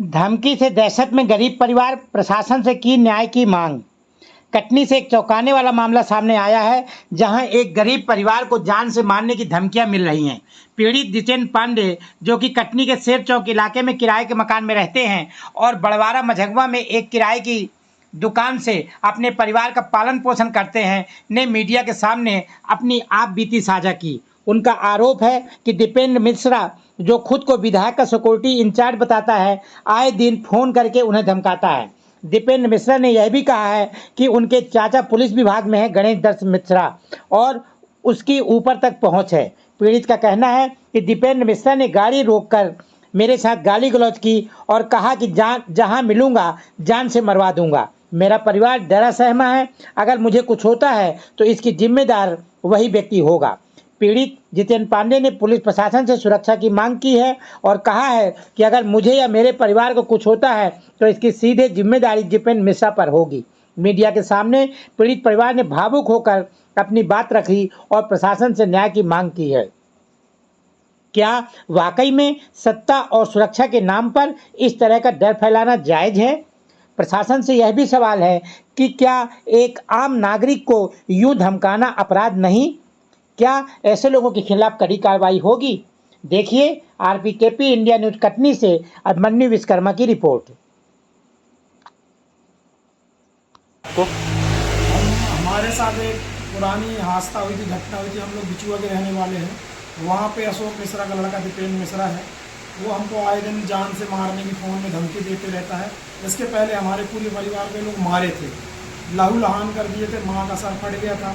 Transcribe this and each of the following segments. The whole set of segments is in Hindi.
धमकी से दहशत में गरीब परिवार, प्रशासन से की न्याय की मांग। कटनी से एक चौंकाने वाला मामला सामने आया है, जहां एक गरीब परिवार को जान से मारने की धमकियां मिल रही हैं। पीड़ित जितेंद्र पांडे, जो कि कटनी के शेर चौक इलाके में किराए के मकान में रहते हैं और बड़वारा मझगवा में एक किराए की दुकान से अपने परिवार का पालन पोषण करते हैं, ने मीडिया के सामने अपनी आप बीती साझा की। उनका आरोप है कि दीपेंद्र मिश्रा, जो खुद को विधायक का सिक्योरिटी इंचार्ज बताता है, आए दिन फोन करके उन्हें धमकाता है। दीपेंद्र मिश्रा ने यह भी कहा है कि उनके चाचा पुलिस विभाग में है, गणेश दत्त मिश्रा, और उसकी ऊपर तक पहुंच है। पीड़ित का कहना है कि दीपेंद्र मिश्रा ने गाड़ी रोककर मेरे साथ गाली गलौज की और कहा कि जहां मिलूंगा जान से मरवा दूंगा। मेरा परिवार डरा सहमा है, अगर मुझे कुछ होता है तो इसकी जिम्मेदार वही व्यक्ति होगा। पीड़ित जितेंद्र पांडे ने पुलिस प्रशासन से सुरक्षा की मांग की है और कहा है कि अगर मुझे या मेरे परिवार को कुछ होता है तो इसकी सीधे जिम्मेदारी दीपेंद्र मिश्रा पर होगी। मीडिया के सामने पीड़ित परिवार ने भावुक होकर अपनी बात रखी और प्रशासन से न्याय की मांग की है। क्या वाकई में सत्ता और सुरक्षा के नाम पर इस तरह का डर फैलाना जायज है? प्रशासन से यह भी सवाल है कि क्या एक आम नागरिक को यूं धमकाना अपराध नहीं? क्या ऐसे लोगों के खिलाफ कड़ी कार्रवाई होगी? देखिए आरपीकेपी इंडिया न्यूज कटनी से अभिमन्यु विश्वकर्मा की रिपोर्ट। हमारे साथ एक पुरानी हादसा हुई थी, घटना हुई थी। हम लोग बिचुआ के रहने वाले हैं। वहाँ पे अशोक मिश्रा का लड़का दीपेंद्र मिश्रा है, वो हमको आए दिन जान से मारने की फ़ोन में धमकी देते रहता है। इसके पहले हमारे पूरे परिवार के लोग मारे थे, लहू लहान कर दिए थे, माँ का सर फट गया था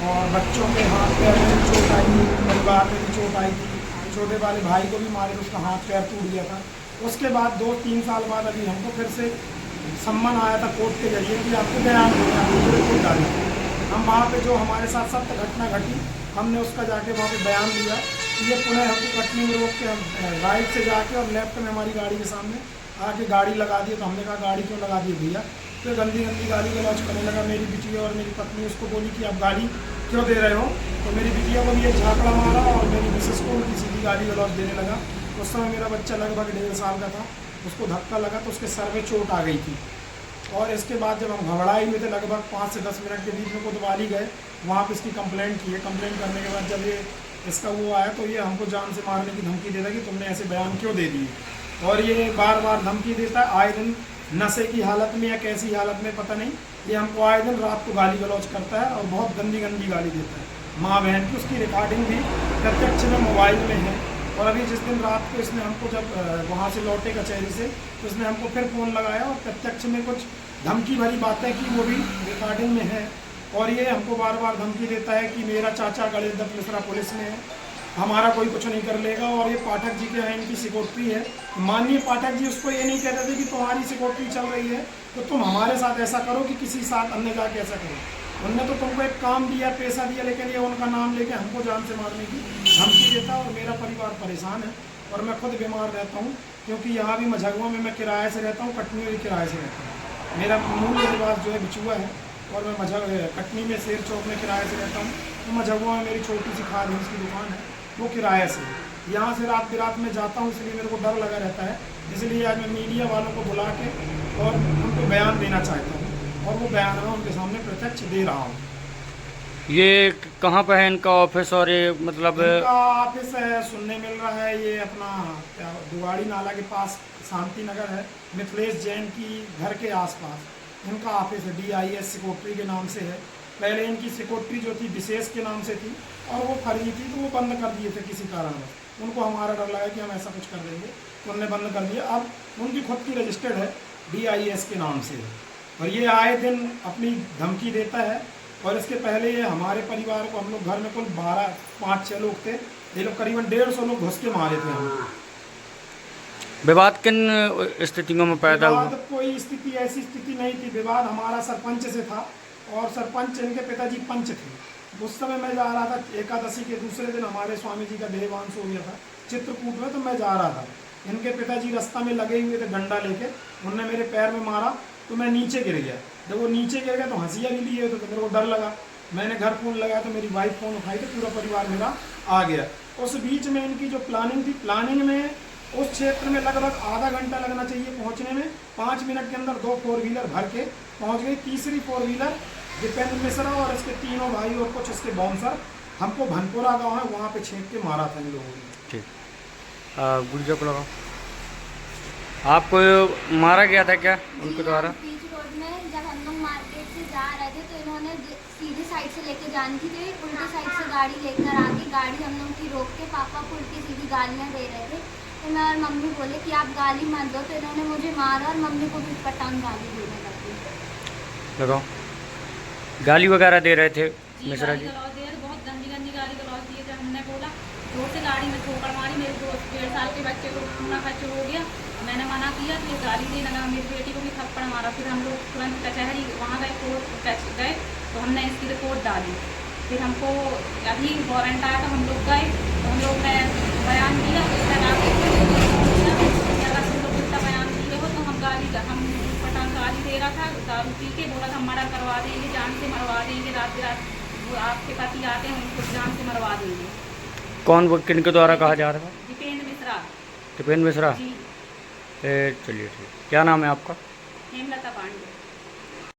और बच्चों के हाथ पैर में चोट आई थी, परिवार में भी चोट आई थी। छोटे वाले भाई को भी मारे, उसका हाथ पैर टूट गया था। उसके बाद 2-3 साल बाद अभी हमको फिर से सम्मन आया था कोर्ट के जरिए कि आपको बयान देना है, कोर्ट डाली। हम वहाँ पे जो हमारे साथ सत्य घटना घटी, हमने उसका जाके वहाँ पे बयान दिया कि ये पुनः हमको कटनी में रोक के हम राइट से जाके और लेफ्ट में हमारी गाड़ी के सामने आके गाड़ी लगा दी। तो हमने कहा गाड़ी क्यों लगा दी भैया? तो गंदी गंदी गाली गलौज करने लगा। मेरी बिटिया और मेरी पत्नी उसको बोली कि आप गाड़ी क्यों दे रहे हो? तो मेरी बिटिया को भी एक झाँकड़ा मारा और मेरी मिसेस को उनकी सीधी गाली गलौज देने लगा। उस समय मेरा बच्चा लगभग 1.5 साल का था, उसको धक्का लगा तो उसके सर में चोट आ गई थी। और इसके बाद जब हम घबराए हुए थे, लगभग 5 से 10 मिनट के बीच में कोतवाली गए, वहाँ पे इसकी कंप्लेंट की है। कंप्लेंट करने के बाद जब ये इसका वो आया तो ये हमको जान से मारने की धमकी देता कि तुमने ऐसे बयान क्यों दे दिए। और ये बार बार धमकी देता है, आए दिन नशे की हालत में या कैसी हालत में पता नहीं, ये हमको आए दिन रात को गाली गलौज करता है और बहुत गंदी गंदी गाली देता है माँ बहन की। उसकी रिकॉर्डिंग भी प्रत्यक्ष में मोबाइल में है। और अभी जिस दिन रात को इसने हमको जब वहाँ से लौटे कचहरी से, तो इसने हमको फिर फ़ोन लगाया और प्रत्यक्ष में कुछ धमकी भरी बातें की, वो भी रिकॉर्डिंग में है। और ये हमको बार बार धमकी देता है कि मेरा चाचा गणेश दत्त मिश्रा पुलिस में है, हमारा कोई कुछ नहीं कर लेगा। और ये पाठक जी के हैं, इनकी सिक्योरिटी है। माननीय पाठक जी उसको ये नहीं कहते थे कि तुम्हारी सिक्योरिटी चल रही है तो तुम हमारे साथ ऐसा करो कि किसी साथ अन्य जाके ऐसा करो। उनने तो तुमको एक काम दिया, पैसा दिया, लेकिन ये उनका नाम लेके हमको जान से मारने की धमकी देता। और मेरा परिवार परेशान है और मैं खुद बीमार रहता हूँ, क्योंकि यहाँ भी मझगवा में मैं किराए से रहता हूँ, कटनी में भी किराए से रहता हूँ। मेरा मूल निवास जो है बिचुआ है और मैं कटनी में शेर चौक में किराए से रहता हूँ। तो मझगवा में मेरी छोटी सी खाद की दुकान है, वो किराए से। यहाँ से रात बिरात में जाता हूँ, इसलिए मेरे को डर लगा रहता है। इसलिए आज मैं मीडिया वालों को बुला के और उनको बयान देना चाहता हूँ और वो बयान मैं उनके सामने प्रत्यक्ष दे रहा हूँ। ये कहाँ पर है इनका ऑफिस? और ये मतलब इनका ऑफिस है, सुनने मिल रहा है ये अपना दुगाड़ी नाला के पास शांति नगर है, मिथिलेश जैन की घर के आसपास इनका ऑफिस है। DIS सिक्योरिटी के नाम से है। पहले इनकी सिक्योरिटी जो थी विशेष के नाम से थी और वो फर्जी थी, तो वो बंद कर दिए थे किसी कारणवश। उनको हमारा डर लगा कि हम ऐसा कुछ कर देंगे, तो उन्होंने बंद कर दिया। अब उनकी खुद की रजिस्टर्ड है, DIS के नाम से। और ये आए दिन अपनी धमकी देता है। और इसके पहले ये हमारे परिवार को, हम लोग घर में कुल 5-6 लोग थे, ये लोग करीबन 150 लोग घुस के मारे थे हम। विवाद किन स्थितियों में पैदा हुआ? कोई स्थिति ऐसी स्थिति नहीं थी। विवाद हमारा सरपंच से था और सरपंच इनके पिताजी पंच थे। उस समय मैं जा रहा था, एकादशी के दूसरे दिन हमारे स्वामी जी का देहांत हो गया था चित्रकूट में, तो मैं जा रहा था। इनके पिताजी रास्ता में लगे हुए थे डंडा लेके, उनने मेरे पैर में मारा तो मैं नीचे गिर गया। जब वो नीचे गिर गया तो हंसिया भी लिए तो मेरे को डर लगा। मैंने घर फ़ोन लगाया तो मेरी वाइफ फ़ोन उठाई तो पूरा परिवार मेरा आ गया। उस बीच में इनकी जो प्लानिंग थी, प्लानिंग में उस क्षेत्र में लगभग आधा घंटा लगना चाहिए पहुंचने में। 5 मिनट के अंदर 2 4 व्हीलर भर के पहुंच गई। तीसरी 4 व्हीलर दीपेंद्र मिश्रा और इसके तीनों भाई और कुछ इसके बाउंसर हमको भनपुरा गांव है वहां पे छेक के मारा था इन लोगों ने। ठीक गुर्जर को लगाओ। आपको मारा गया था क्या उनके द्वारा? बीच रोड में जब हम लोग मार्केट से जा रहे थे तो इन्होंने सीधी साइड से लेके जानी थी, तो उल्टी साइड से गाड़ी लेकर आके गाड़ी हम लोग की रोक के पापा को उल्टी सीधी गालियाँ दे रहे थे। तो मैं और मम्मी बोले कि आप गाली मत दो, तो इन्होंने मुझे मारा और मम्मी को भी पटांग गाली देने लगी। लगाओ। गाली वगैरह दे रहे थे मिश्रा जी? बहुत गंदी गंदी गाली गलौज दिए थे। हमने बोला जोर से गाड़ी में ठोकर मारी, मेरे 1.5 साल के बच्चे को खूना खर्च हो गया। मैंने मना किया तो ये गाली देने लगा, मेरी बेटी को भी थप्पड़ मारा। फिर हम लोग तुरंत कचहरी वहाँ गए, कोर्ट गए तो हमने इसकी रिपोर्ट डाली। फिर हमको अभी वारंट आया तो हम लोग गए, तो हम लोग ने बयान दिया। अगर तुम लोग इतना बयान दिए हो तो हम पटांग गाली दे रहा था, दारू पी के बोला था मर्डर करवा देंगे, जान से मरवा देंगे, रात रात वो आपके पति आते हैं उनको जान से मरवा देंगे। कौन वो किन के द्वारा कहा जा रहा था? दीपेंद्र मिश्रा दीपेंद्र मिश्रा? जी। चलिए ठीक। क्या नाम है आपका? हेमलता पांडे।